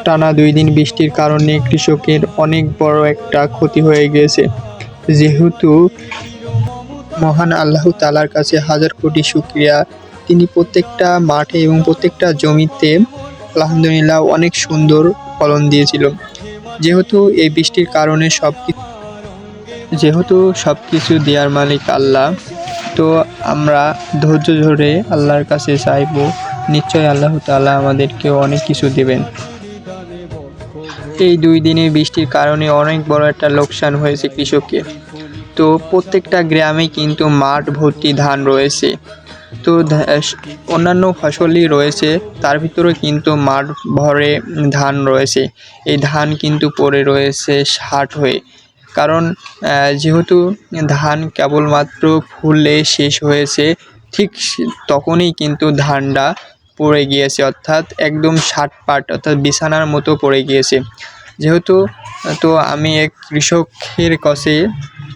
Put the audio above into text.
টানা 2 দিন বৃষ্টির কারণে কৃষকের অনেক বড় একটা ক্ষতি হয়ে গিয়েছে। যেহেতু মহান আল্লাহ তাআলার কাছে হাজার কোটি শুকরিয়া, তিনি প্রত্যেকটা মাঠে এবং প্রত্যেকটা জমিতে আলহামদুলিল্লাহ অনেক সুন্দর ফলন দিয়েছিল। যেহেতু এই বৃষ্টির কারণে সবকিছু দেওয়ার মালিক আল্লাহ, তো আমরা ধৈর্য ধরে আল্লাহর কাছে চাইবো, নিশ্চয়ই আল্লাহ তাআলা আমাদেরকেও অনেক কিছু দেবেন। এই 2 দিনের বৃষ্টির কারণে অনেক বড় একটা লোকসান হয়েছে কৃষকের। তো প্রত্যেকটা গ্রামে কিন্তু মাঠ ভর্তি ধান রয়েছে। তো অন্যান্য ফসলই রয়েছে, তার ভিতরেও কিন্তু মাঠ ভরে ধান রয়েছে। এই ধান কিন্তু পড়ে রয়েছে ষাট হয়ে। কারণ যেহেতু ধান কেবলমাত্র ফুলে শেষ হয়েছে, ঠিক তখনই কিন্তু ধানটা পড়ে গিয়েছে, অর্থাৎ একদম ষাটপাট অর্থাৎ বিছানার মতো পড়ে গিয়েছে। যেহেতু তো আমি এক কৃষকের কাছে